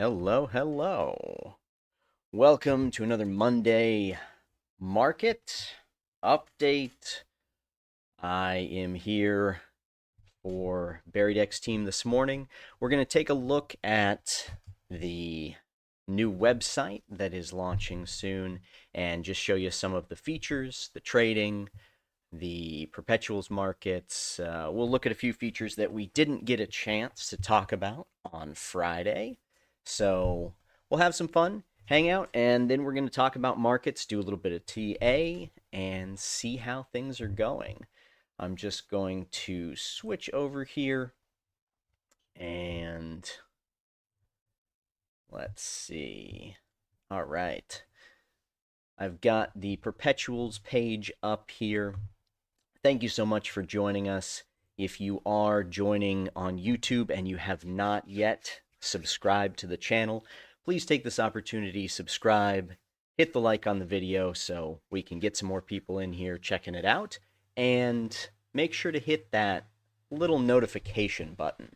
Hello, hello. Welcome to another Monday market update. I am here for BerrieDex team this morning. We're going to take a look at the new website that is launching soon and just show you some of the features, the trading, the perpetuals markets. We'll look at a few features that we didn't get a chance to talk about on Friday. So we'll have some fun, hang out, and then we're going to talk about markets, do a little bit of TA, and see how things are going. I'm just going to switch over here and let's see. All right. I've got the perpetuals page up here. Thank you so much for joining us. If you are joining on YouTube and you have not yet subscribed to the channel, please take this opportunity, subscribe, hit the like on the video so we can get some more people in here checking it out, and make sure to hit that little notification button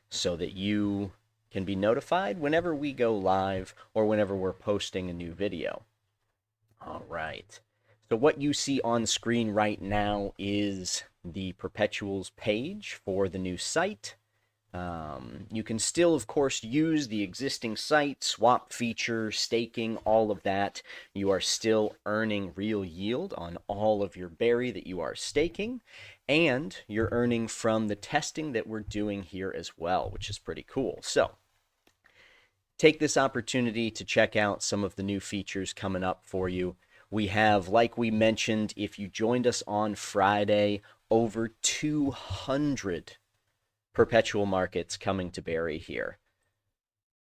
so that you can be notified whenever we go live or whenever we're posting a new video. All right. So what you see on screen right now is the perpetuals page for the new site. You can still, of course, use the existing site, swap feature, staking, all of that. You are still earning real yield on all of your berry that you are staking, and you're earning from the testing that we're doing here as well, which is pretty cool. So take this opportunity to check out some of the new features coming up for you. We have, like we mentioned, if you joined us on Friday, over 200 perpetual markets coming to Berry here.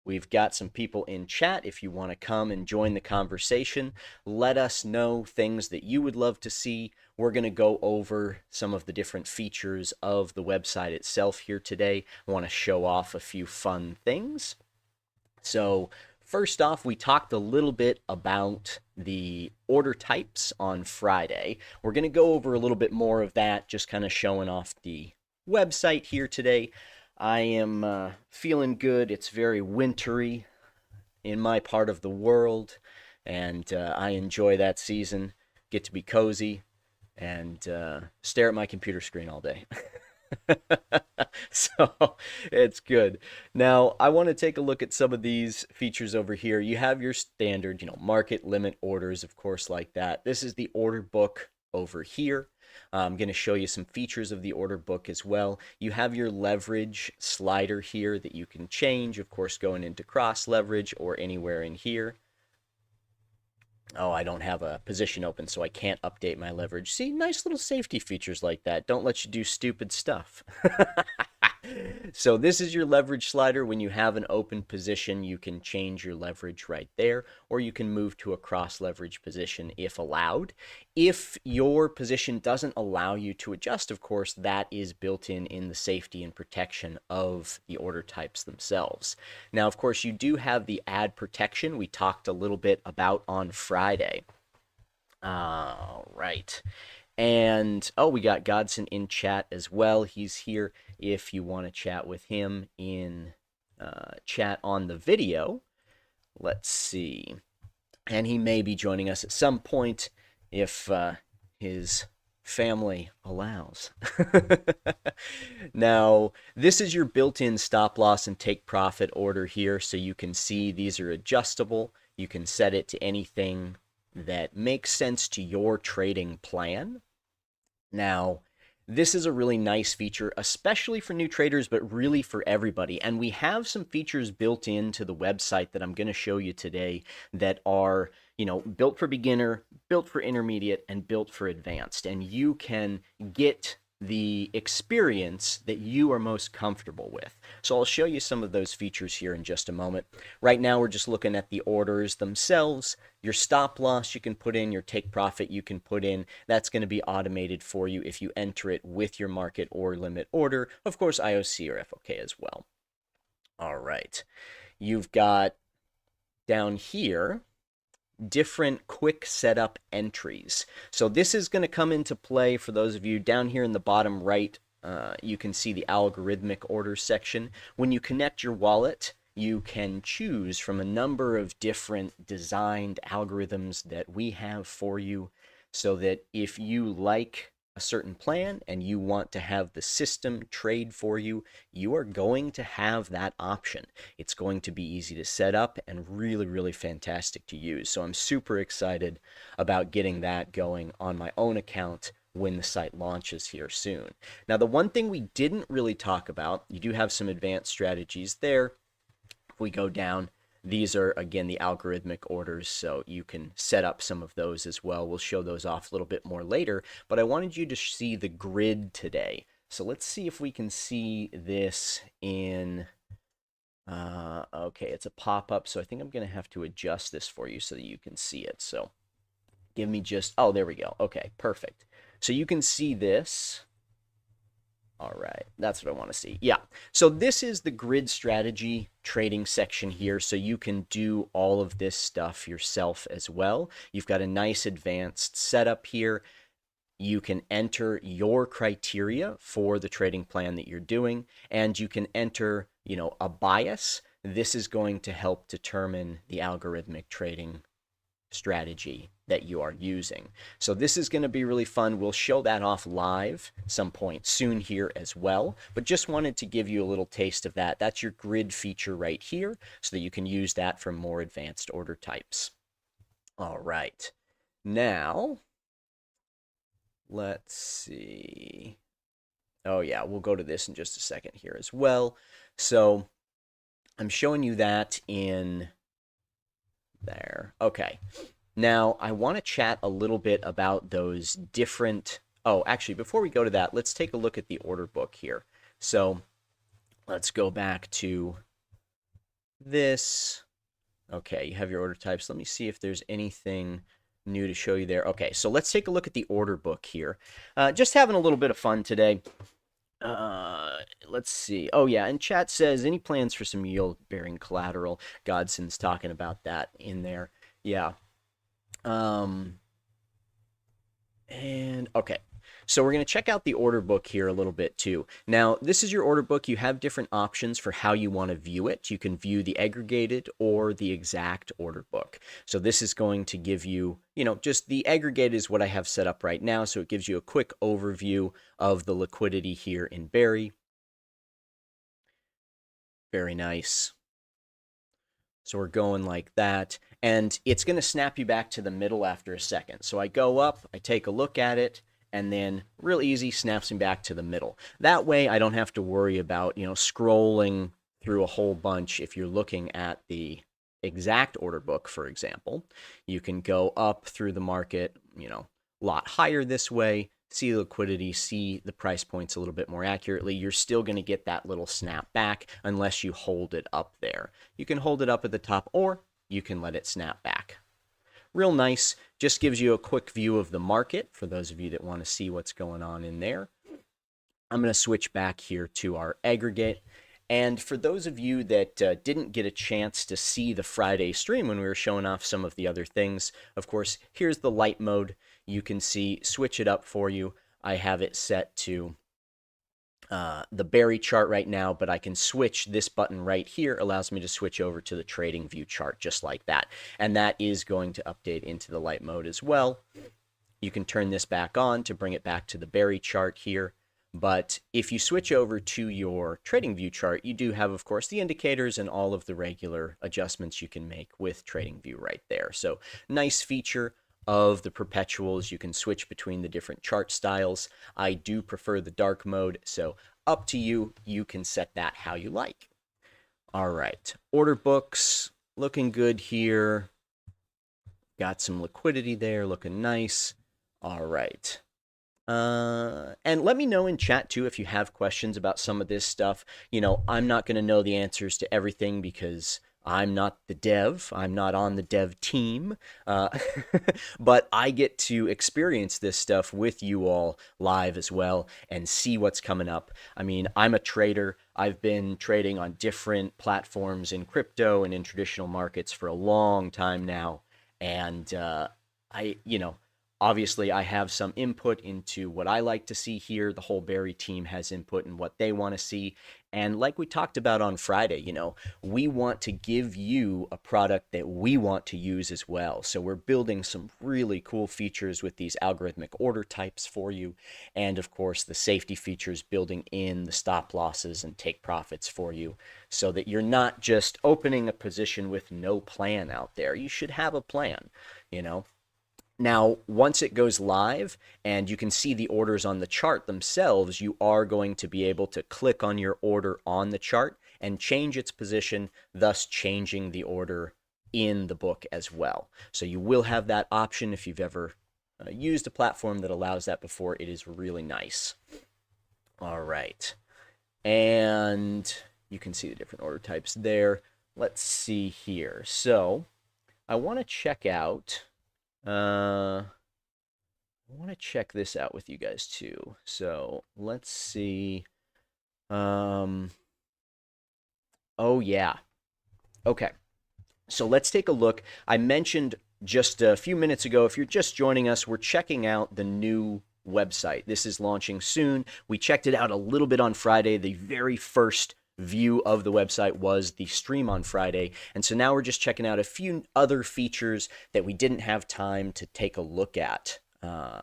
We've got some people in chat. If you want to come and join the conversation, let us know things that you would love to see. We're going to go over some of the different features of the website itself here today. I want to show off a few fun things. So first off, we talked a little bit about the order types on Friday. We're going to go over a little bit more of that, just kind of showing off the website here today. I am feeling good. It's very wintry in my part of the world, and I enjoy that season. Get to be cozy and stare at my computer screen all day. So it's good. Now, I want to take a look at some of these features over here. You have your standard, market limit orders, of course, like that. This is the order book over here. I'm going to show you some features of the order book as well. You have your leverage slider here that you can change, of course, going into cross leverage or anywhere in here. Oh, I don't have a position open, so I can't update my leverage. See, nice little safety features like that. Don't let you do stupid stuff. So this is your leverage slider. When you have an open position, you can change your leverage right there, or you can move to a cross leverage position if allowed. If your position doesn't allow you to adjust, of course, that is built in the safety and protection of the order types themselves. Now, of course, you do have the ad protection we talked a little bit about on Friday. All right. And, oh, we got Godson in chat as well. He's here if you want to chat with him in chat on the video. Let's see. And he may be joining us at some point if his family allows. Now, this is your built-in stop loss and take profit order here. So you can see these are adjustable. You can set it to anything that makes sense to your trading plan. Now, this is a really nice feature, especially for new traders, but really for everybody. And we have some features built into the website that I'm going to show you today that are, built for beginner, built for intermediate, and built for advanced. And you can get the experience that you are most comfortable with. So I'll show you some of those features here in just a moment. Right now, we're just looking at the orders themselves. Your stop loss you can put in, your take profit you can put in. That's going to be automated for you if you enter it with your market or limit order. Of course, IOC or FOK as well. All right. You've got down here different quick setup entries. So this is going to come into play for those of you down here in the bottom right. You can see the algorithmic order section. When you connect your wallet, you can choose from a number of different designed algorithms that we have for you, so that if you like a certain plan and you want to have the system trade for you, you are going to have that option. It's going to be easy to set up and really, really fantastic to use. So I'm super excited about getting that going on my own account when the site launches here soon. Now, the one thing we didn't really talk about, you do have some advanced strategies there. If we go down, these are, again, the algorithmic orders, so you can set up some of those as well. We'll show those off a little bit more later, but I wanted you to see the grid today. So let's see if we can see this in, okay, it's a pop-up, so I think I'm going to have to adjust this for you so that you can see it. So give me just, oh, there we go. Okay, perfect. So you can see this. All right, that's what I want to see. Yeah, so this is the grid strategy trading section here, so you can do all of this stuff yourself as well. You've got a nice advanced setup here. You can enter your criteria for the trading plan that you're doing, and you can enter, a bias. This is going to help determine the algorithmic trading strategy that you are using. So this is going to be really fun. We'll show that off live some point soon here as well, but just wanted to give you a little taste of that. That's your grid feature right here, so that you can use that for more advanced order types. All right, now let's see. Oh yeah, we'll go to this in just a second here as well. So I'm showing you that in there. Okay. Now, I want to chat a little bit about those different... Oh, actually, before we go to that, let's take a look at the order book here. So let's go back to this. Okay, you have your order types. Let me see if there's anything new to show you there. Okay, so let's take a look at the order book here. Just having a little bit of fun today. Let's see. Oh yeah, and chat says, any plans for some yield-bearing collateral? Godson's talking about that in there. Yeah. And okay, so we're going to check out the order book here a little bit too. Now, this is your order book. You have different options for how you want to view it. You can view the aggregated or the exact order book. So this is going to give you, just the aggregate is what I have set up right now. So it gives you a quick overview of the liquidity here in Berry. Very nice. So we're going like that, and it's going to snap you back to the middle after a second. So I go up, I take a look at it, and then real easy snaps me back to the middle. That way I don't have to worry about, scrolling through a whole bunch. If you're looking at the exact order book, for example, you can go up through the market, a lot higher this way, see the liquidity, see the price points a little bit more accurately. You're still going to get that little snap back unless you hold it up there. You can hold it up at the top, or you can let it snap back. Real nice. Just gives you a quick view of the market for those of you that want to see what's going on in there. I'm going to switch back here to our aggregate. And for those of you that didn't get a chance to see the Friday stream when we were showing off some of the other things, of course, here's the light mode. You can see, switch it up for you. I have it set to the Berry chart right now, but I can switch this button right here, allows me to switch over to the trading view chart just like that. And that is going to update into the light mode as well. You can turn this back on to bring it back to the Berry chart here. But if you switch over to your trading view chart, you do have, of course, the indicators and all of the regular adjustments you can make with trading view right there. So nice feature of the perpetuals. You can switch between the different chart styles. I do prefer the dark mode, so up to you. You can set that how you like. All right, order books looking good here. Got some liquidity there, looking nice. All right. And let me know in chat too if you have questions about some of this stuff. I'm not going to know the answers to everything because I'm not the dev. I'm not on the dev team. But I get to experience this stuff with you all live as well and see what's coming up. I mean, I'm a trader. I've been trading on different platforms in crypto and in traditional markets for a long time now. And Obviously, I have some input into what I like to see here. The whole Berry team has input in what they want to see. And like we talked about on Friday, we want to give you a product that we want to use as well. So we're building some really cool features with these algorithmic order types for you. And of course, the safety features building in the stop losses and take profits for you so that you're not just opening a position with no plan out there. You should have a plan, you know. Now, once it goes live and you can see the orders on the chart themselves, you are going to be able to click on your order on the chart and change its position, thus changing the order in the book as well. So you will have that option if you've ever used a platform that allows that before. It is really nice. All right. And you can see the different order types there. Let's see here. So I want to check out... I want to check this out with you guys too. So let's see. Oh yeah. Okay. So let's take a look. I mentioned just a few minutes ago, if you're just joining us, we're checking out the new website. This is launching soon. We checked it out a little bit on Friday. The very first view of the website was the stream on Friday. And so now we're just checking out a few other features that we didn't have time to take a look at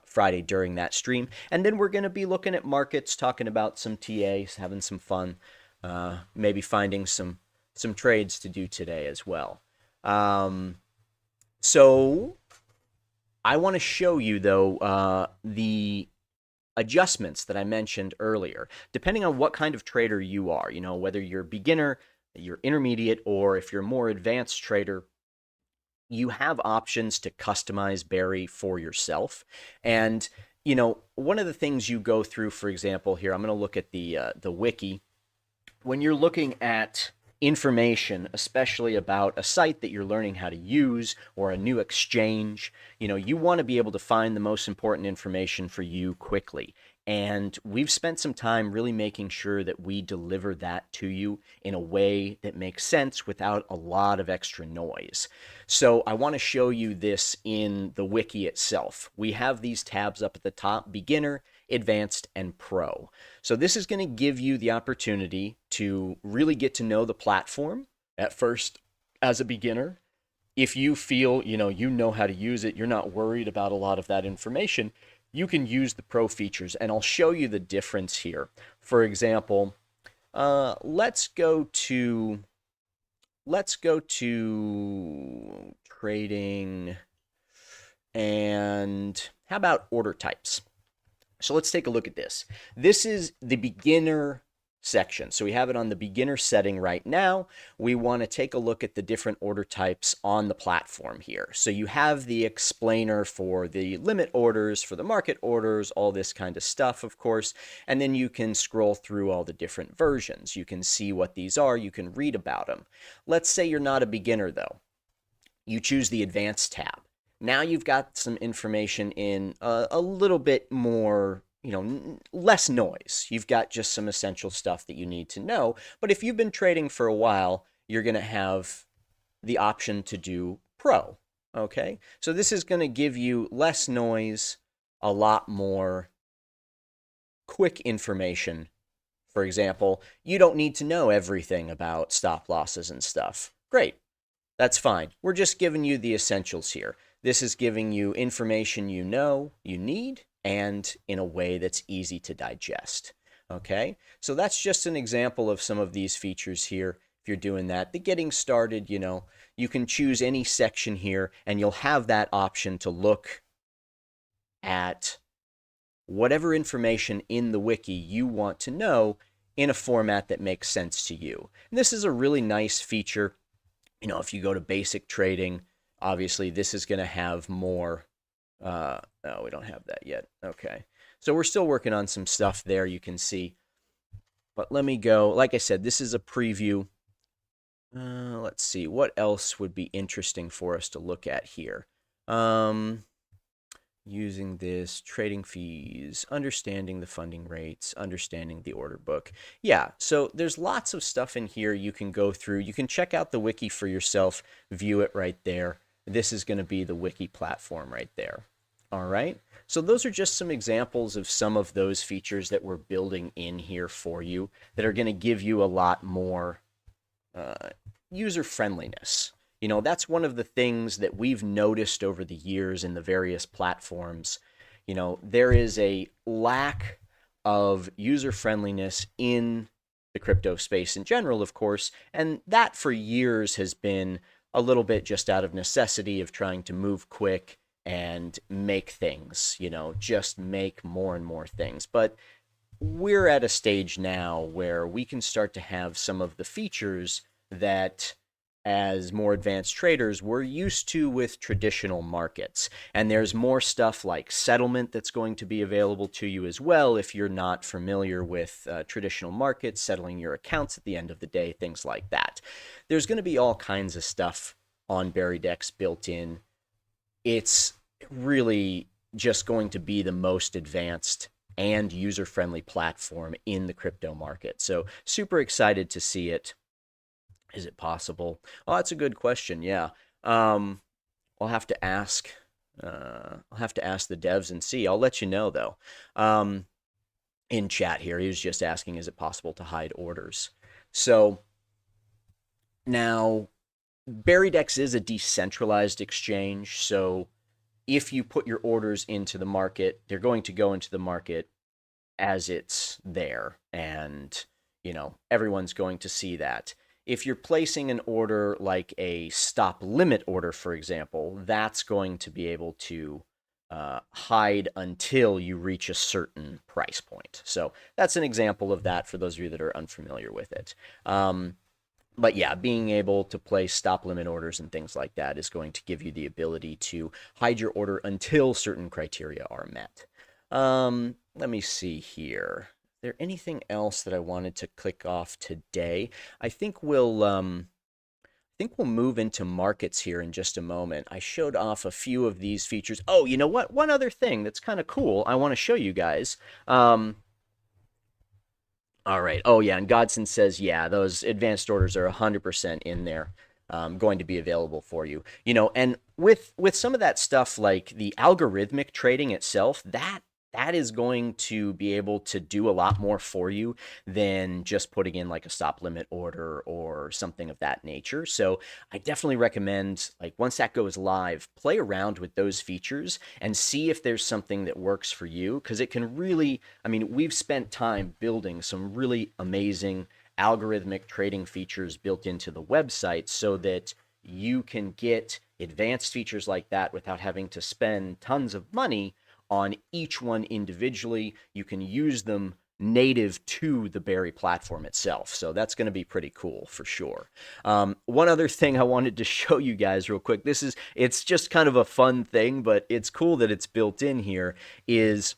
Friday during that stream. And then we're going to be looking at markets, talking about some TAs, having some fun, maybe finding some trades to do today as well. So I want to show you, though, the adjustments that I mentioned earlier, depending on what kind of trader you are, whether you're beginner, you're intermediate, or if you're a more advanced trader, you have options to customize Berry for yourself. And, one of the things you go through, for example, here, I'm going to look at the wiki. When you're looking at information, especially about a site that you're learning how to use or a new exchange, you want to be able to find the most important information for you quickly. And we've spent some time really making sure that we deliver that to you in a way that makes sense without a lot of extra noise. So I want to show you this in the wiki itself. We have these tabs up at the top: beginner, advanced, and pro. So this is going to give you the opportunity to really get to know the platform at first as a beginner. If you feel, you know how to use it, you're not worried about a lot of that information, you can use the pro features, and I'll show you the difference here. For example, let's go to trading, and how about order types? So let's take a look at this. This is the beginner section. So we have it on the beginner setting right now. We want to take a look at the different order types on the platform here. So you have the explainer for the limit orders, for the market orders, all this kind of stuff, of course. And then you can scroll through all the different versions. You can see what these are. You can read about them. Let's say you're not a beginner, though. You choose the advanced tab. Now you've got some information in a little bit more, less noise. You've got just some essential stuff that you need to know. But if you've been trading for a while, you're going to have the option to do pro. Okay? So this is going to give you less noise, a lot more quick information. For example, you don't need to know everything about stop losses and stuff. Great. That's fine. We're just giving you the essentials here. This is giving you information you need, and in a way that's easy to digest. Okay, so that's just an example of some of these features here. If you're doing that, the getting started, you can choose any section here, and you'll have that option to look at whatever information in the wiki you want to know in a format that makes sense to you. And this is a really nice feature. If you go to basic trading, obviously, this is going to have more. No, we don't have that yet. Okay. So we're still working on some stuff there, you can see. But let me go. Like I said, this is a preview. Let's see. What else would be interesting for us to look at here? Using this, trading fees, understanding the funding rates, understanding the order book. Yeah, so there's lots of stuff in here you can go through. You can check out the wiki for yourself, view it right there. This is going to be the wiki platform right there. All right. So those are just some examples of some of those features that we're building in here for you that are going to give you a lot more uh, user friendliness. That's one of the things that we've noticed over the years in the various platforms. There is a lack of user friendliness in the crypto space in general, of course, and that for years has been a little bit just out of necessity of trying to move quick and make things, just make more and more things. But we're at a stage now where we can start to have some of the features that as more advanced traders we're used to with traditional markets. And there's more stuff like settlement that's going to be available to you as well if you're not familiar with traditional markets, settling your accounts at the end of the day, things like that. There's going to be all kinds of stuff on BerrieDex built in. It's really just going to be the most advanced and user-friendly platform in the crypto market. So super excited to see it. Is it possible? Oh, that's a good question. Yeah. I'll have to ask. I'll have to ask the devs and see. I'll let you know though. In chat here, he was just asking, is it possible to hide orders? So now, BerrieDex is a decentralized exchange. So if you put your orders into the market, they're going to go into the market as it's there, and everyone's going to see that. If you're placing an order like a stop limit order, for example, that's going to be able to hide until you reach a certain price point. So that's an example of that for those of you that are unfamiliar with it. But yeah, being able to place stop limit orders and things like that is going to give you the ability to hide your order until certain criteria are met. Let me see here. Is there anything else that I wanted to click off today? I think we'll move into markets here in just a moment. I showed off a few of these features. Oh, you know what? One other thing that's kind of cool I want to show you guys. All right. Oh, yeah. And Godson says, yeah, those advanced orders are 100% in there, going to be available for you. And with some of that stuff, like the algorithmic trading itself, that is going to be able to do a lot more for you than just putting in like a stop limit order or something of that nature. So I definitely recommend, like, once that goes live, play around with those features and see if there's something that works for you, because it can really, I mean, we've spent time building some really amazing algorithmic trading features built into the website so that you can get advanced features like that without having to spend tons of money on each one individually. You can use them native to the Berry platform itself. So that's going to be pretty cool for sure. One other thing I wanted to show you guys real quick, it's just kind of a fun thing, but it's cool that it's built in here, is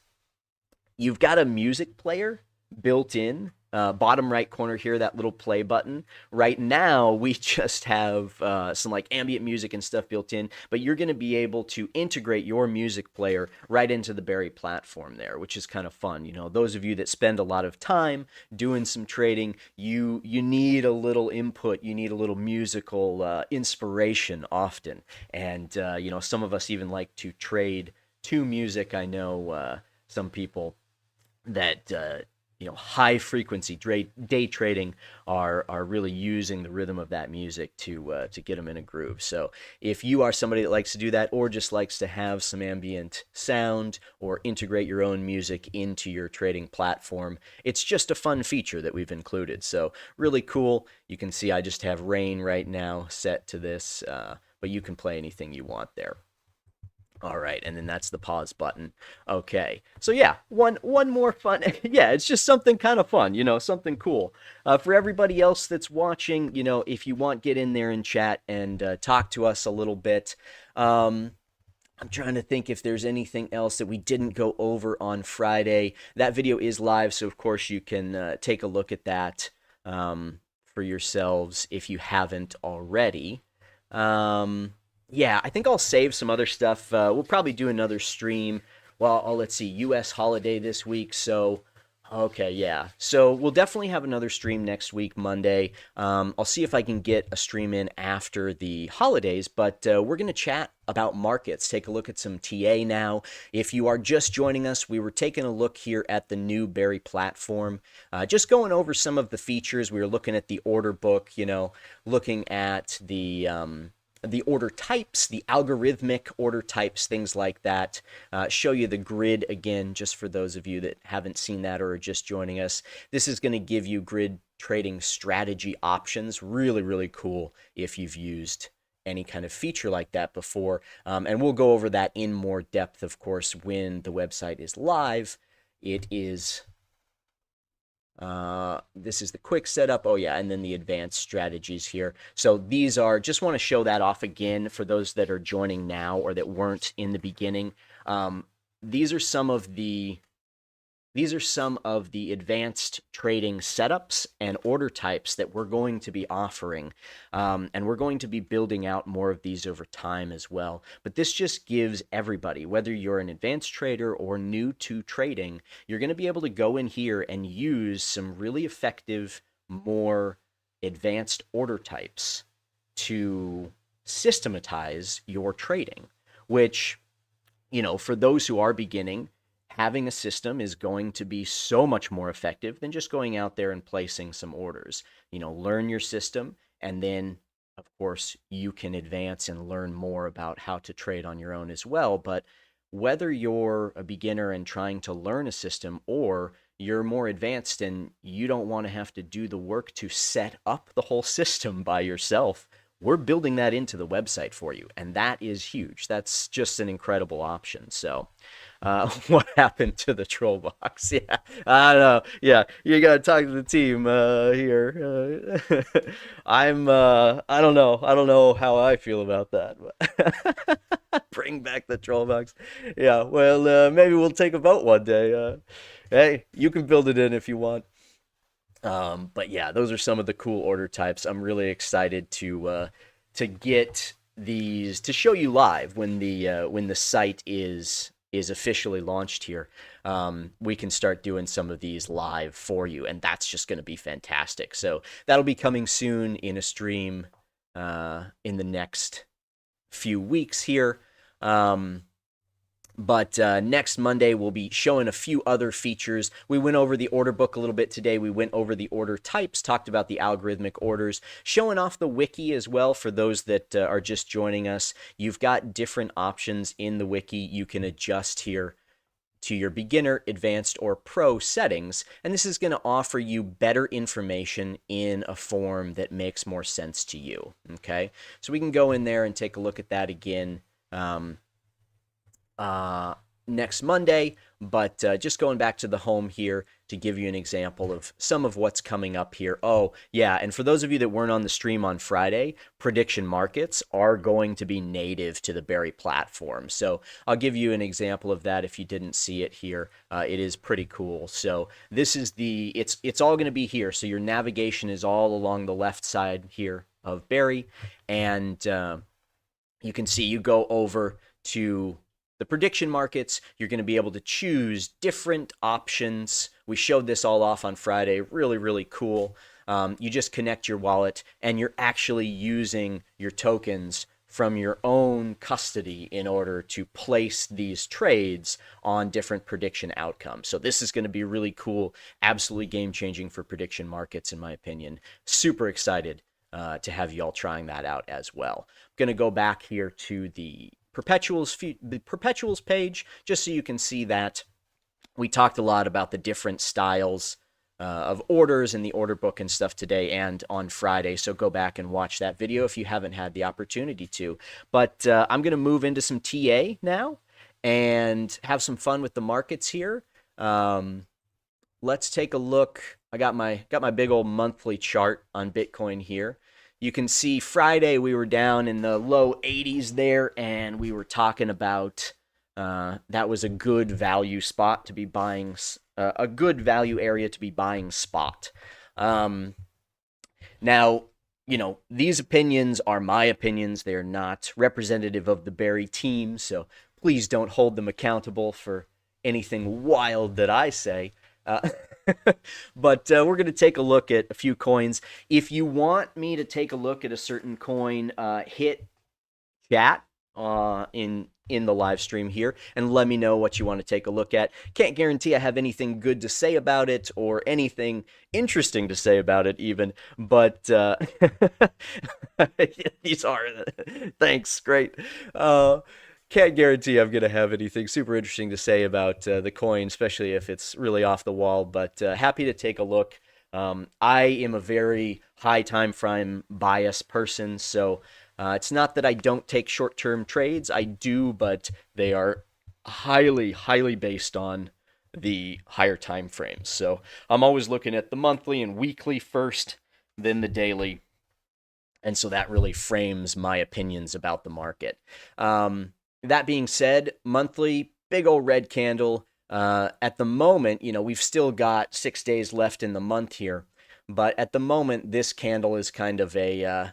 you've got a music player built in. Bottom right corner here, that little play button. Right now, we just have some like ambient music and stuff built in, but you're going to be able to integrate your music player right into the Berry platform there, which is kind of fun. Those of you that spend a lot of time doing some trading, you need a little input, you need a little musical inspiration often. And, some of us even like to trade to music. I know some people that high frequency day trading are really using the rhythm of that music to get them in a groove. So if you are somebody that likes to do that, or just likes to have some ambient sound or integrate your own music into your trading platform, it's just a fun feature that we've included. So really cool. You can see I just have rain right now set to this, but you can play anything you want there. All right, and then that's the pause button. Okay, so yeah, one more fun. Yeah, it's just something kind of fun, something cool. For everybody else that's watching, if you want, get in there and chat and talk to us a little bit. I'm trying to think if there's anything else that we didn't go over on Friday. That video is live, so of course you can take a look at that for yourselves if you haven't already. Yeah, I think I'll save some other stuff. We'll probably do another stream. Well, let's see, U.S. holiday this week, so Okay, yeah. So we'll definitely have another stream next week, Monday. I'll see if I can get a stream in after the holidays, but we're going to chat about markets, take a look at some TA now. If you are just joining us, we were taking a look here at the new Berry platform, just going over some of the features. We were looking at the order book, looking at the order types, the algorithmic order types, things like that. Show you the grid again, just for those of you that haven't seen that or are just joining us. This is going to give you grid trading strategy options. Really, really cool if you've used any kind of feature like that before. And we'll go over that in more depth, of course, when the website is live. It is this is the quick setup. Oh yeah, and then the advanced strategies here. So these are, just want to show that off again for those that are joining now or that weren't in the beginning. These are some of the these are some of the advanced trading setups and order types that we're going to be offering. And we're going to be building out more of these over time as well. But this just gives everybody, whether you're an advanced trader or new to trading, you're going to be able to go in here and use some really effective, more advanced order types to systematize your trading, which, for those who are beginning, having a system is going to be so much more effective than just going out there and placing some orders. Learn your system, and then, of course, you can advance and learn more about how to trade on your own as well. But whether you're a beginner and trying to learn a system, or you're more advanced and you don't want to have to do the work to set up the whole system by yourself, we're building that into the website for you. And that is huge. That's just an incredible option. So, what happened to the troll box? Yeah, I don't know. Yeah, you gotta talk to the team here. I don't know. I don't know how I feel about that. But bring back the troll box. Yeah, well, maybe we'll take a vote one day. Hey, you can build it in if you want. But yeah, those are some of the cool order types. I'm really excited to get these to show you live when the site is officially launched here. We can start doing some of these live for you, and that's just going to be fantastic. So that'll be coming soon in a stream in the next few weeks here. But next Monday, we'll be showing a few other features. We went over the order book a little bit today. We went over the order types, talked about the algorithmic orders, showing off the wiki as well for those that are just joining us. You've got different options in the wiki. You can adjust here to your beginner, advanced, or pro settings. And this is going to offer you better information in a form that makes more sense to you. Okay, so we can go in there and take a look at that again. Next Monday, but just going back to the home here to give you an example of some of what's coming up here. Oh, yeah, and for those of you that weren't on the stream on Friday, prediction markets are going to be native to the Berry platform. So I'll give you an example of that if you didn't see it here. It is pretty cool. So this is it's all going to be here. So your navigation is all along the left side here of Berry, and you can see you go over to the prediction markets. You're going to be able to choose different options. We showed this all off on Friday. Really, really cool. You just connect your wallet, and you're actually using your tokens from your own custody in order to place these trades on different prediction outcomes. So this is going to be really cool, absolutely game-changing for prediction markets, in my opinion. Super excited to have you all trying that out as well. I'm going to go back here to the perpetuals page, just so you can see that. We talked a lot about the different styles of orders in the order book and stuff today and on Friday, so go back and watch that video if you haven't had the opportunity to. But I'm going to move into some TA now and have some fun with the markets here. Let's take a look. I got my big old monthly chart on Bitcoin here. You can see Friday we were down in the low 80s there, and we were talking about that was a good value spot to be buying, a good value area to be buying spot. Now, these opinions are my opinions. They're not representative of the Berry team, so please don't hold them accountable for anything wild that I say. But we're going to take a look at a few coins. If you want me to take a look at a certain coin, hit chat in the live stream here and let me know what you want to take a look at. Can't guarantee I have anything good to say about it or anything interesting to say about it even, but these are thanks, great. Can't guarantee I'm going to have anything super interesting to say about the coin, especially if it's really off the wall, but happy to take a look. I am a very high time frame bias person, so it's not that I don't take short-term trades. I do, but they are highly, highly based on the higher time frames. So I'm always looking at the monthly and weekly first, then the daily. And so that really frames my opinions about the market. That being said, monthly, big old red candle. At the moment, we've still got 6 days left in the month here. But at the moment, this candle is kind of a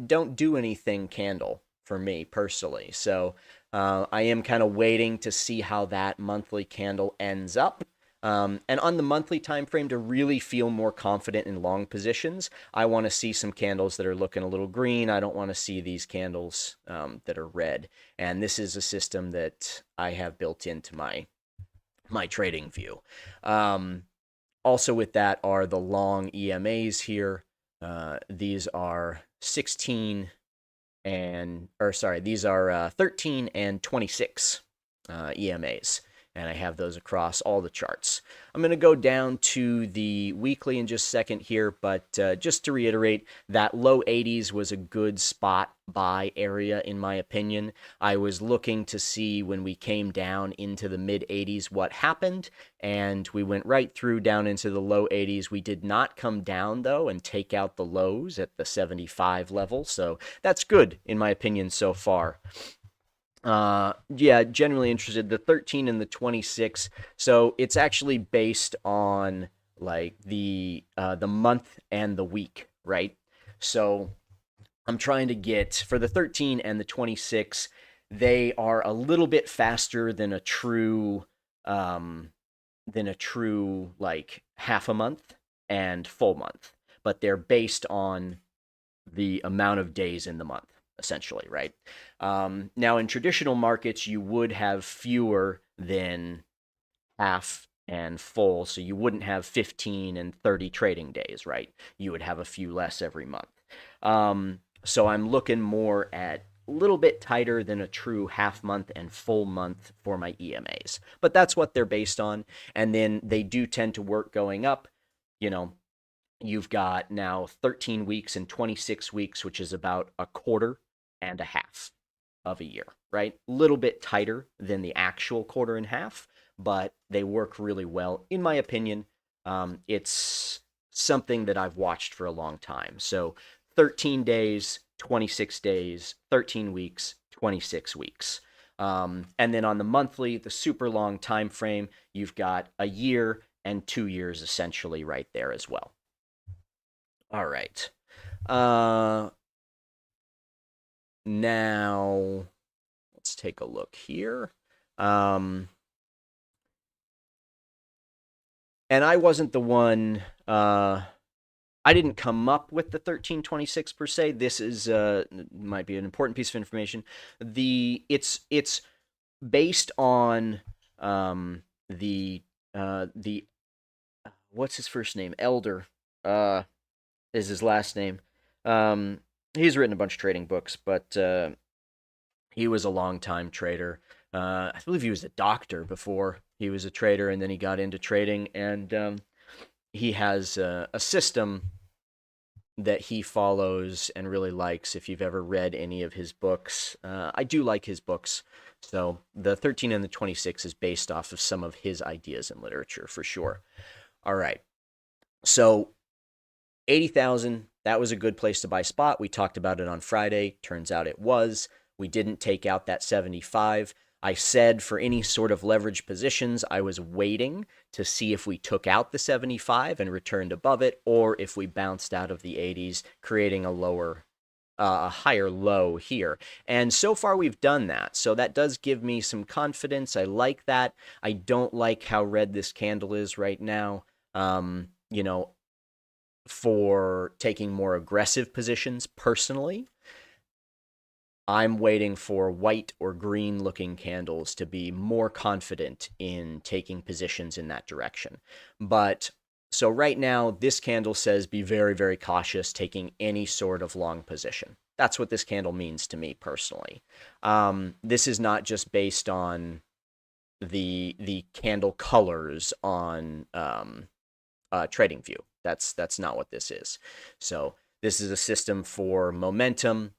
don't do anything candle for me personally. So I am kind of waiting to see how that monthly candle ends up. And on the monthly time frame, to really feel more confident in long positions, I want to see some candles that are looking a little green. I don't want to see these candles that are red. And this is a system that I have built into my trading view. Also with that are the long EMAs here. These are 16 and, or sorry, these are 13 and 26 EMAs. And I have those across all the charts. I'm going to go down to the weekly in just a second here, but just to reiterate, that low 80s was a good spot buy area in my opinion. I was looking to see when we came down into the mid 80s what happened, and we went right through down into the low 80s. We did not come down though and take out the lows at the 75 level, so that's good in my opinion so far. Yeah, generally interested. The 13 and the 26. So it's actually based on like the month and the week, right? So I'm trying to get for the 13 and the 26, they are a little bit faster than a true like half a month and full month, but they're based on the amount of days in the month, essentially, right? Now, in traditional markets, you would have fewer than half and full, so you wouldn't have 15 and 30 trading days, right? You would have a few less every month. So I'm looking more at a little bit tighter than a true half month and full month for my EMAs. But that's what they're based on. And then they do tend to work going up. You know, you've got now 13 weeks and 26 weeks, which is about a quarter and a half of a year, right? A little bit tighter than the actual quarter and half, but they work really well. In my opinion, it's something that I've watched for a long time. So 13 days, 26 days, 13 weeks, 26 weeks. And then on the monthly, the super long time frame, you've got a year and 2 years essentially right there as well. All right. Now, let's take a look here. And I wasn't the one. I didn't come up with the 1326 per se. This is might be an important piece of information. It's based on the what's his first name? Elder is his last name. He's written a bunch of trading books, but he was a long-time trader. I believe he was a doctor before he was a trader, and then he got into trading. And he has a system that he follows and really likes. If you've ever read any of his books, I do like his books. So the 13 and the 26 is based off of some of his ideas in literature for sure. All right. So 80,000, that was a good place to buy spot. We talked about it on Friday. Turns out it was. We didn't take out that 75. I said for any sort of leverage positions, I was waiting to see if we took out the 75 and returned above it, or if we bounced out of the 80s, creating a higher low here. And so far we've done that. So that does give me some confidence. I like that. I don't like how red this candle is right now. you know, for taking more aggressive positions personally. I'm waiting for white or green looking candles to be more confident in taking positions in that direction. But so right now, this candle says be very, very cautious taking any sort of long position. That's what this candle means to me personally. This is not just based on the candle colors on TradingView. That's not what this is. So this is a system for momentum.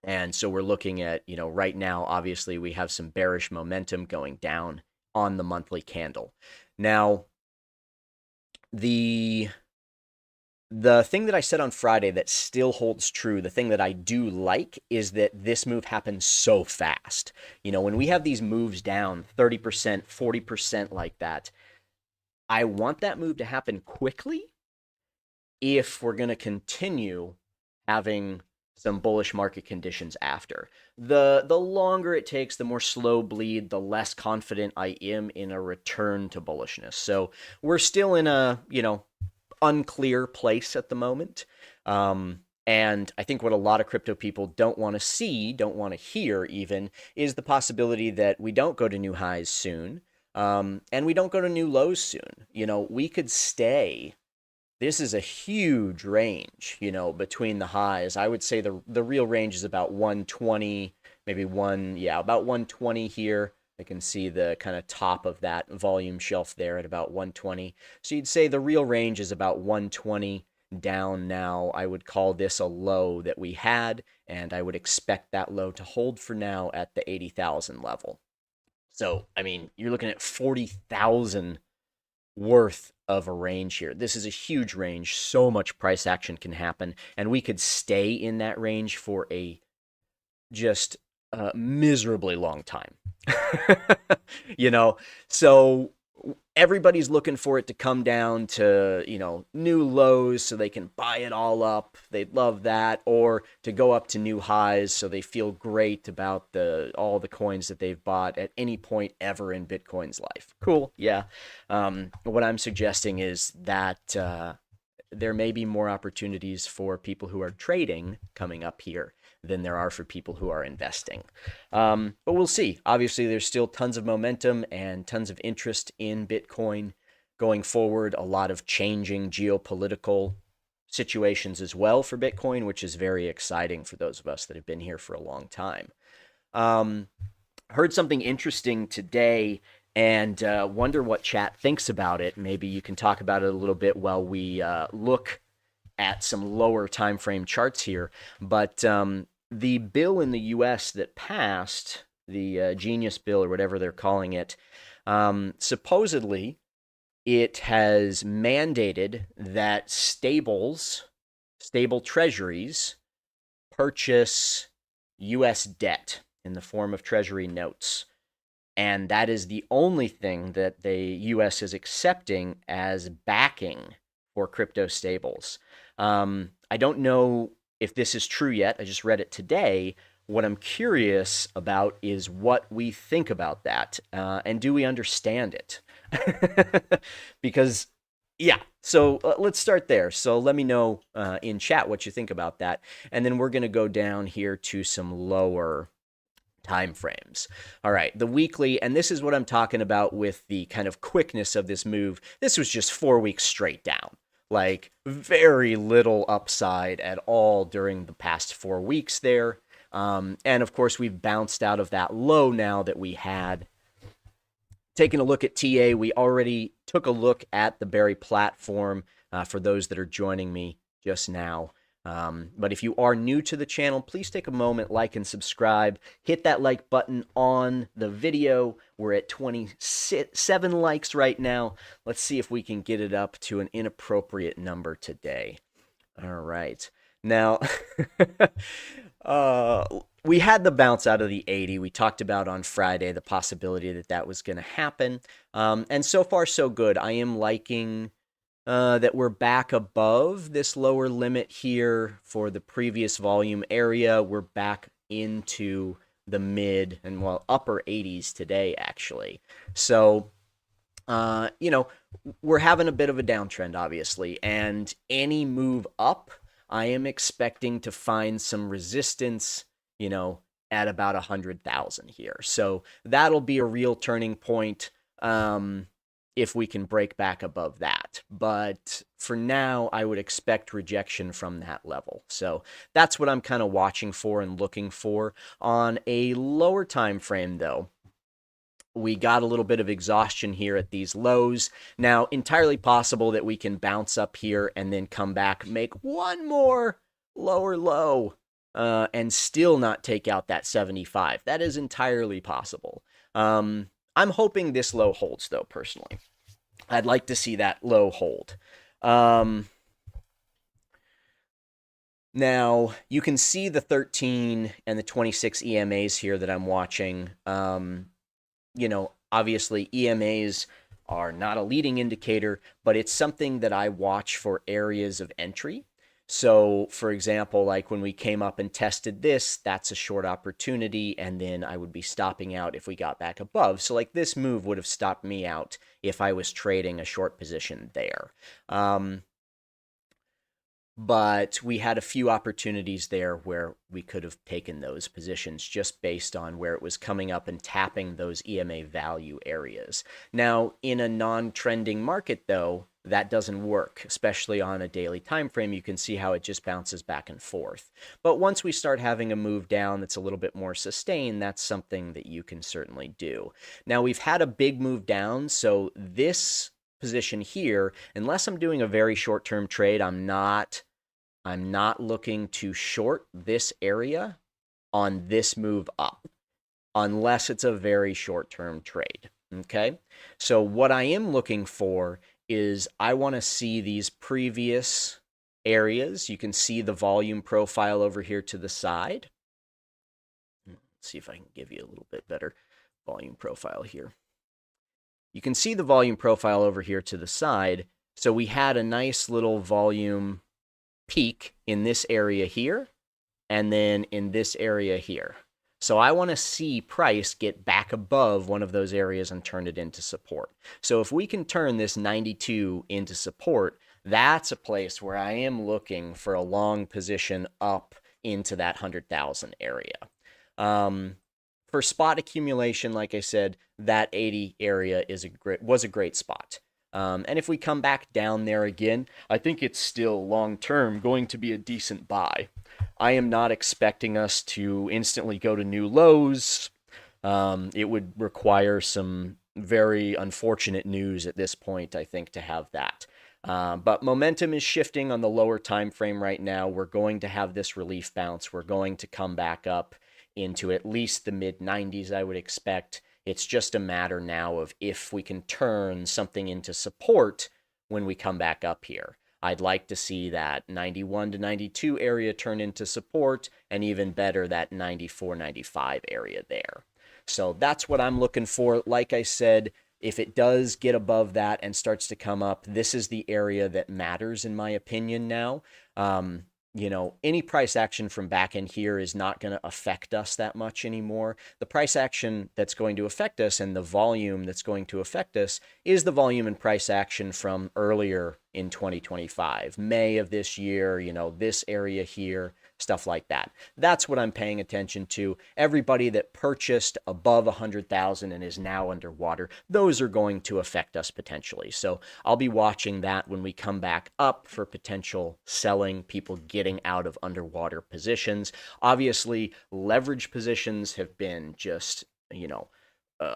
And so we're looking at, right now, obviously, we have some bearish momentum going down on the monthly candle. Now, the thing that I said on Friday that still holds true, the thing that I do like is that this move happens so fast. When we have these moves down 30%, 40% like that, I want that move to happen quickly if we're going to continue having some bullish market conditions after. The longer it takes, the more slow bleed, the less confident I am in a return to bullishness. So we're still in a, unclear place at the moment. And I think what a lot of crypto people don't want to see, don't want to hear even, is the possibility that we don't go to new highs soon. And we don't go to new lows soon. We could stay. This is a huge range, between the highs. I would say the real range is about 120, maybe about 120 here. I can see the kind of top of that volume shelf there at about 120. So you'd say the real range is about 120 down now. I would call this a low that we had, and I would expect that low to hold for now at the 80,000 level. So, I mean, you're looking at 40,000 worth of a range here. This is a huge range. So much price action can happen, and we could stay in that range for a just miserably long time. So everybody's looking for it to come down to, new lows so they can buy it all up. They'd love that. Or to go up to new highs so they feel great about all the coins that they've bought at any point ever in Bitcoin's life. Cool. Yeah. What I'm suggesting is that there may be more opportunities for people who are trading coming up here than there are for people who are investing. But we'll see. Obviously, there's still tons of momentum and tons of interest in Bitcoin going forward. A lot of changing geopolitical situations as well for Bitcoin, which is very exciting for those of us that have been here for a long time. Heard something interesting today and wonder what chat thinks about it. Maybe you can talk about it a little bit while we look at some lower time frame charts here. But the bill in the U.S. that passed, the Genius Bill or whatever they're calling it, supposedly it has mandated that stable treasuries purchase U.S. debt in the form of treasury notes. And that is the only thing that the U.S. is accepting as backing for crypto stables. I don't know if this is true yet. I just read it today. What I'm curious about is what we think about that, and do we understand it? Because, yeah, so let's start there. So let me know in chat what you think about that, and then we're going to go down here to some lower time frames. All right, the weekly, and this is what I'm talking about with the kind of quickness of this move. This was just 4 weeks straight down. Like, very little upside at all during the past 4 weeks there. And of course, we've bounced out of that low now that we had. Taking a look at TA, we already took a look at the Berry platform for those that are joining me just now. But if you are new to the channel, please take a moment, like and subscribe. Hit that like button on the video. We're at 27 likes right now. Let's see if we can get it up to an inappropriate number today. All right. Now, we had the bounce out of the 80. We talked about on Friday the possibility that that was going to happen. And so far, so good. I am liking that we're back above this lower limit here for the previous volume area. We're back into the mid and upper 80s today, actually. So, we're having a bit of a downtrend, obviously, and any move up, I am expecting to find some resistance, you know, at about 100,000 here. So that'll be a real turning point if we can break back above that. But for now, I would expect rejection from that level. So that's what I'm kind of watching for and looking for. On a lower time frame, though, we got a little bit of exhaustion here at these lows. Now, entirely possible that we can bounce up here and then come back, make one more lower low, and still not take out that 75. That is entirely possible. I'm hoping this low holds, though, personally. I'd like to see that low hold. Now, you can see the 13 and the 26 EMAs here that I'm watching. Obviously EMAs are not a leading indicator, but it's something that I watch for areas of entry. So, for example, like when we came up and tested this, that's a short opportunity, and then I would be stopping out if we got back above. So, like this move would have stopped me out if I was trading a short position there. But we had a few opportunities there where we could have taken those positions just based on where it was coming up and tapping those EMA value areas. Now, in a non-trending market, though, that doesn't work, especially on a daily time frame. You can see how it just bounces back and forth. But once we start having a move down that's a little bit more sustained, that's something that you can certainly do. Now, we've had a big move down, so this position here, unless I'm doing a very short-term trade, I'm not looking to short this area on this move up, unless it's a very short-term trade, okay? So what I am looking for is I want to see these previous areas. You can see the volume profile over here to the side. Let's see if I can give you a little bit better volume profile here. You can see the volume profile over here to the side. So we had a nice little volume peak in this area here, and then in this area here. So I want to see price get back above one of those areas and turn it into support. So if we can turn this 92 into support, that's a place where I am looking for a long position up into that 100,000 area. For spot accumulation, like I said, that 80 area was a great spot. And if we come back down there again, I think it's still long-term going to be a decent buy. I am not expecting us to instantly go to new lows. It would require some very unfortunate news at this point, I think, to have that. But momentum is shifting on the lower time frame right now. We're going to have this relief bounce. We're going to come back up into at least the mid-90s, I would expect. It's just a matter now of if we can turn something into support when we come back up here. I'd like to see that 91 to 92 area turn into support, and even better, that 94, 95 area there. So that's what I'm looking for. Like I said, if it does get above that and starts to come up, this is the area that matters in my opinion now. Any price action from back in here is not going to affect us that much anymore. The price action that's going to affect us and the volume that's going to affect us is the volume and price action from earlier in 2025, May of this year, this area here, stuff like that. That's what I'm paying attention to. Everybody that purchased above 100,000 and is now underwater, those are going to affect us potentially. So I'll be watching that when we come back up for potential selling, people getting out of underwater positions. Obviously, leverage positions have been just,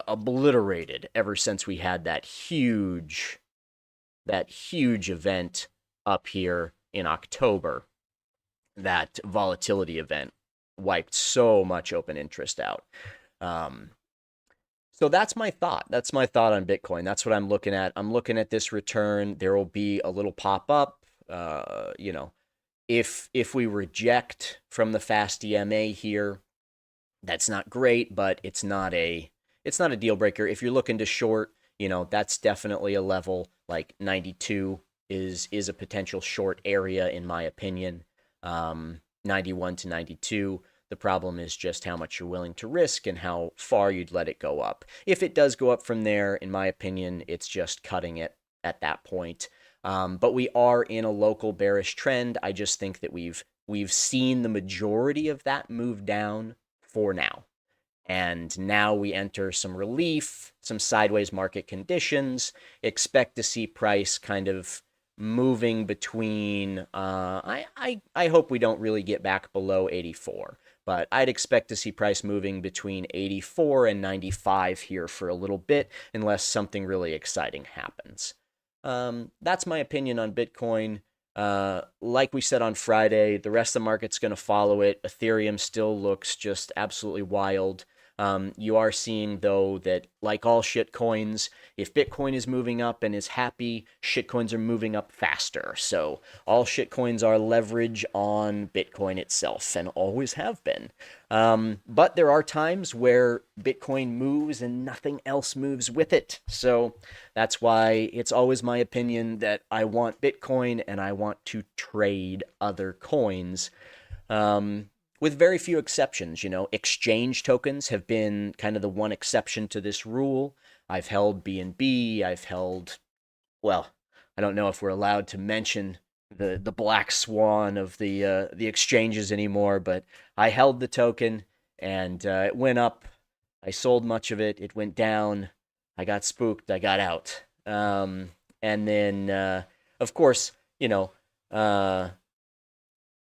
obliterated ever since we had that huge event up here in October. That volatility event wiped so much open interest out. So that's my thought. That's my thought on Bitcoin. That's what I'm looking at. I'm looking at this return. There will be a little pop up. If we reject from the fast EMA here, that's not great, but it's not a deal breaker. If you're looking to short, that's definitely a level like 92 is a potential short area in my opinion. 91 to 92. The problem is just how much you're willing to risk and how far you'd let it go up. If it does go up from there, in my opinion, it's just cutting it. at that point. But we are in a local bearish trend. I just think that we've seen the majority of that move down for now. And now we enter some relief, some sideways market conditions. Expect to see price kind of moving between. I hope we don't really get back below 84, but I'd expect to see price moving between 84 and 95 here for a little bit, unless something really exciting happens. That's my opinion on Bitcoin. Like we said on Friday, the rest of the market's going to follow it. Ethereum still looks just absolutely wild. You are seeing, though, that like all shit coins, if Bitcoin is moving up and is happy, shit coins are moving up faster. So all shit coins are leverage on Bitcoin itself and always have been. But there are times where Bitcoin moves and nothing else moves with it. So that's why it's always my opinion that I want Bitcoin and I want to trade other coins. With very few exceptions. Exchange tokens have been kind of the one exception to this rule. I've held BNB. I've held, well, I don't know if we're allowed to mention the black swan of the exchanges anymore, but I held the token and it went up. I sold much of it. It went down. I got spooked. I got out. And then, of course,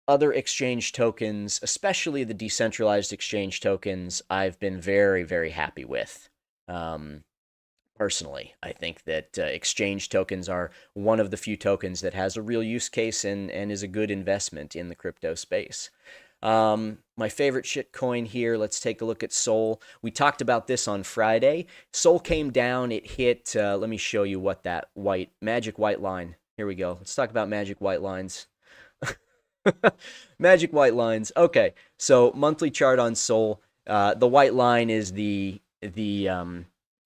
other exchange tokens, especially the decentralized exchange tokens, I've been very, very happy with. Personally, I think that exchange tokens are one of the few tokens that has a real use case and is a good investment in the crypto space. My favorite shit coin here, let's take a look at Sol. We talked about this on Friday. Sol came down, it hit, let me show you what that magic white line. Here we go. Let's talk about magic white lines. Magic white lines. Okay, so monthly chart on Sol. The white line is the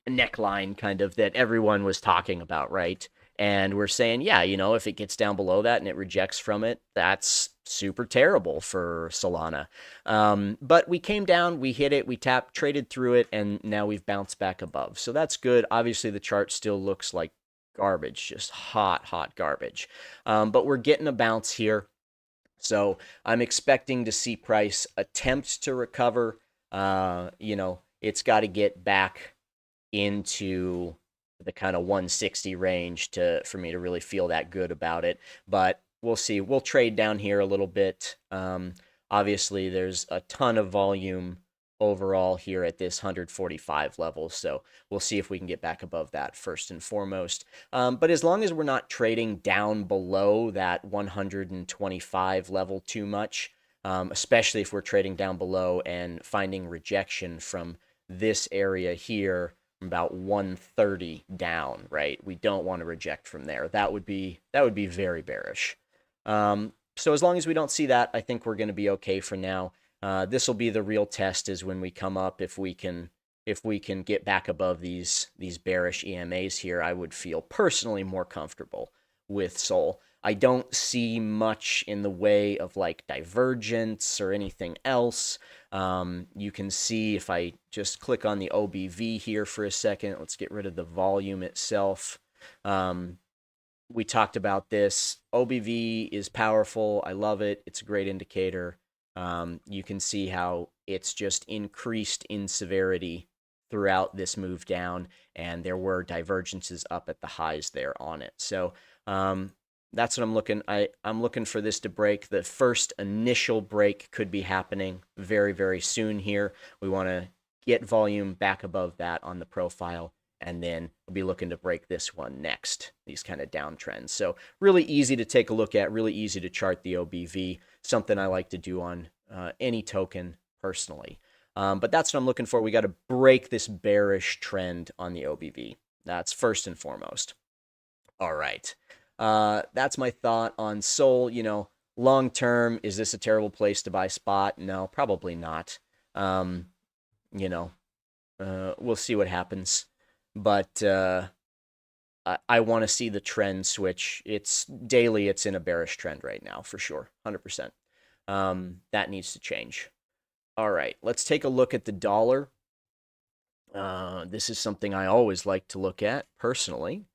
neckline kind of that everyone was talking about, right? And we're saying, yeah, if it gets down below that and it rejects from it, that's super terrible for Solana. But we came down, we hit it, we traded through it, and now we've bounced back above. So that's good. Obviously, the chart still looks like garbage, just hot garbage. But we're getting a bounce here. So I'm expecting to see price attempt to recover. It's got to get back into the kind of 160 range for me to really feel that good about it. But we'll see. We'll trade down here a little bit. Obviously, there's a ton of volume overall here at this 145 level. So we'll see if we can get back above that first and foremost. But as long as we're not trading down below that 125 level too much, especially if we're trading down below and finding rejection from this area here, about 130 down, right? We don't want to reject from there. That would be very bearish. So as long as we don't see that, I think we're going to be okay for now. This will be the real test, is when we come up. If we can get back above these bearish EMAs here, I would feel personally more comfortable with Sol. I don't see much in the way of like divergence or anything else. You can see if I just click on the OBV here for a second, let's get rid of the volume itself. We talked about this. OBV is powerful. I love it. It's a great indicator. You can see how it's just increased in severity throughout this move down, and there were divergences up at the highs there on it. So that's what I'm looking. I'm looking for this to break. The first initial break could be happening very, very soon here. We want to get volume back above that on the profile, and then we'll be looking to break this one next, these kind of downtrends. So really easy to take a look at, really easy to chart the OBV, something I like to do on any token personally. But that's what I'm looking for. We got to break this bearish trend on the OBV. That's first and foremost. All right. That's my thought on Sol. Long term, is this a terrible place to buy spot? No, probably not. We'll see what happens. But I want to see the trend switch. It's daily. It's in a bearish trend right now, for sure, 100%. That needs to change. All right, let's take a look at the dollar. This is something I always like to look at personally.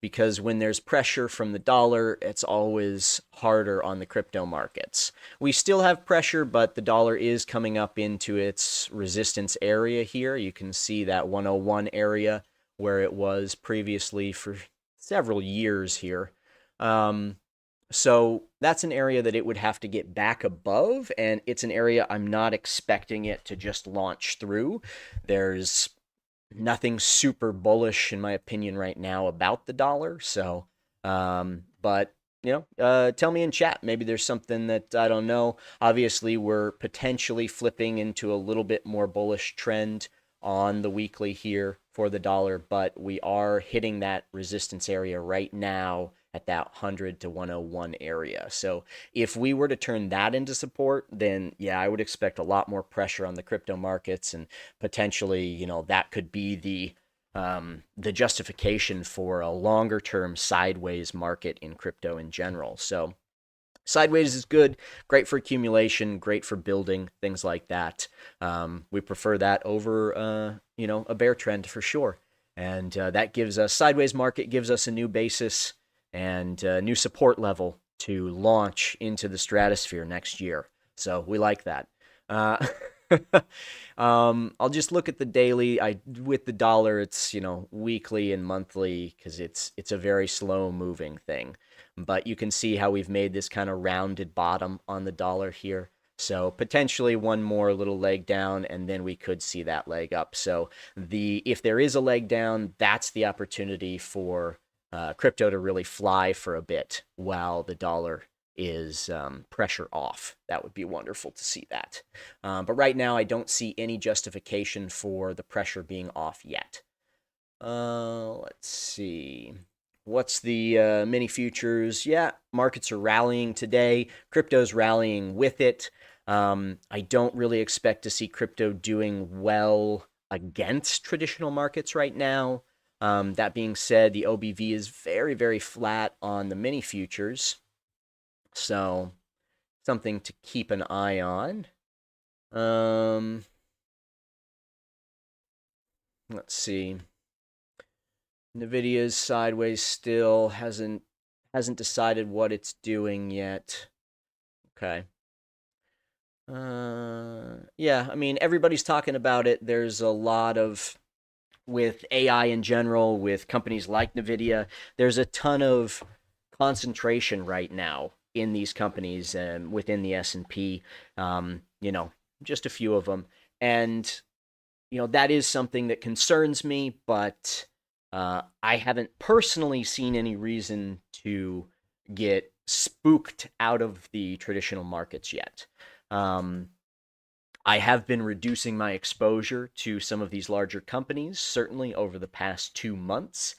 because when there's pressure from the dollar, it's always harder on the crypto markets. We still have pressure, but the dollar is coming up into its resistance area here. You can see that 101 area where it was previously for several years here. So that's an area that it would have to get back above, and it's an area I'm not expecting it to just launch through. There's nothing super bullish, in my opinion, right now about the dollar. So, but tell me in chat. Maybe there's something that I don't know. Obviously, we're potentially flipping into a little bit more bullish trend on the weekly here for the dollar, but we are hitting that resistance area right now at that 100 to 101 area. So if we were to turn that into support, then yeah, I would expect a lot more pressure on the crypto markets, and potentially, that could be the justification for a longer term sideways market in crypto in general. So sideways is good, great for accumulation, great for building, things like that. We prefer that over, a bear trend for sure. And that gives us, sideways market gives us a new basis and a new support level to launch into the stratosphere next year. So we like that. I'll just look at the daily. With the dollar, it's weekly and monthly because it's a very slow moving thing. But you can see how we've made this kind of rounded bottom on the dollar here. So potentially one more little leg down, and then we could see that leg up. So if there is a leg down, that's the opportunity for crypto to really fly for a bit while the dollar is pressure off. That would be wonderful to see that. But right now, I don't see any justification for the pressure being off yet. Let's see. What's the mini futures? Yeah, markets are rallying today. Crypto's rallying with it. I don't really expect to see crypto doing well against traditional markets right now. That being said, the OBV is very, very flat on the mini futures. So something to keep an eye on. Let's see. Nvidia's sideways still hasn't decided what it's doing yet. Okay. Yeah, I mean, everybody's talking about it. There's a lot of, with AI in general, with companies like Nvidia, there's a ton of concentration right now in these companies and within the S&P. Just a few of them, and that is something that concerns me, but I haven't personally seen any reason to get spooked out of the traditional markets yet. I have been reducing my exposure to some of these larger companies, certainly over the past 2 months.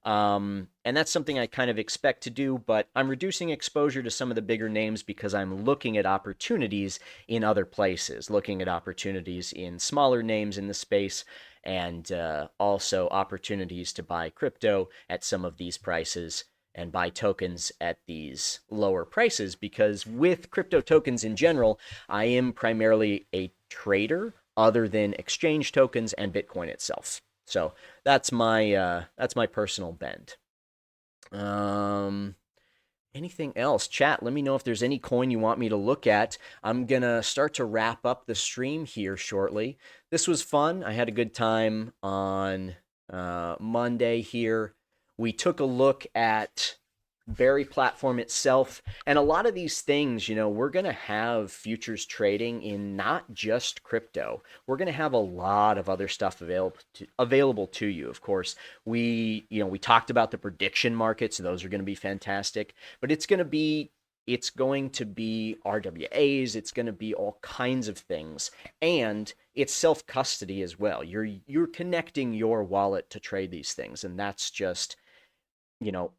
And that's something I kind of expect to do, but I'm reducing exposure to some of the bigger names because I'm looking at opportunities in other places, looking at opportunities in smaller names in the space, and also opportunities to buy crypto at some of these prices and buy tokens at these lower prices, because with crypto tokens in general, I am primarily a trader other than exchange tokens and Bitcoin itself. So that's my personal bend. Anything else? Chat, let me know if there's any coin you want me to look at. I'm gonna start to wrap up the stream here shortly. This was fun. I had a good time on Monday here. We took a look at Berry platform itself, and a lot of these things, we're going to have futures trading in not just crypto. We're going to have a lot of other stuff available to you. Of course, we talked about the prediction markets. Those are going to be fantastic, but it's going to be RWAs, it's going to be all kinds of things, and it's self-custody as well. You're connecting your wallet to trade these things, and that's just,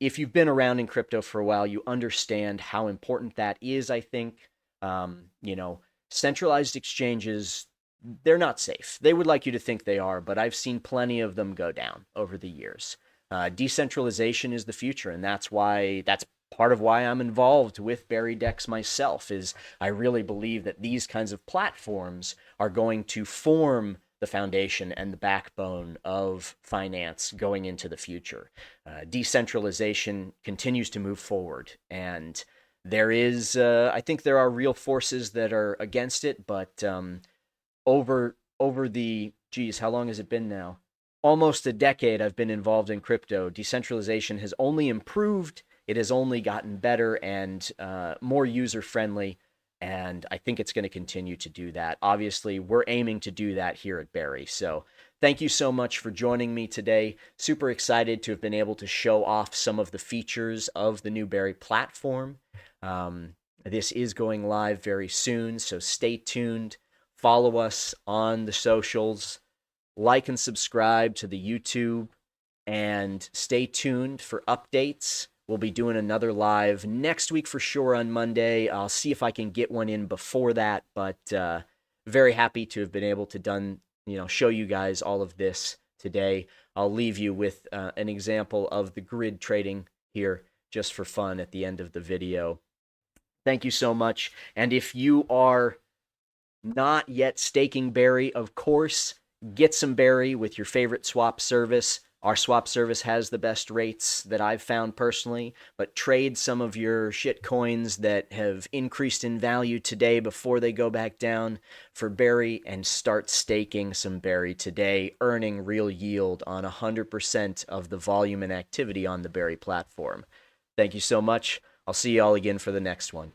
if you've been around in crypto for a while, you understand how important that is, I think. Centralized exchanges, they're not safe. They would like you to think they are, but I've seen plenty of them go down over the years. Decentralization is the future, and that's part of why I'm involved with BerrieDex myself, is I really believe that these kinds of platforms are going to form the foundation and the backbone of finance going into the future. Decentralization continues to move forward, and I think there are real forces that are against it, but over the, geez, how long has it been now? Almost a decade I've been involved in crypto. Decentralization has only improved. It has only gotten better and more user friendly. And I think it's going to continue to do that. Obviously, we're aiming to do that here at Berry. So thank you so much for joining me today. Super excited to have been able to show off some of the features of the new Berry platform. This is going live very soon, so stay tuned. Follow us on the socials, like and subscribe to the YouTube, and stay tuned for updates. We'll be doing another live next week for sure on Monday. I'll see if I can get one in before that, but very happy to have been able to show you guys all of this today. I'll leave you with an example of the grid trading here just for fun at the end of the video. Thank you so much. And if you are not yet staking Berry, of course, get some Berry with your favorite swap service. Our swap service has the best rates that I've found personally, but trade some of your shit coins that have increased in value today before they go back down for Berry, and start staking some Berry today, earning real yield on 100% of the volume and activity on the Berry platform. Thank you so much. I'll see you all again for the next one.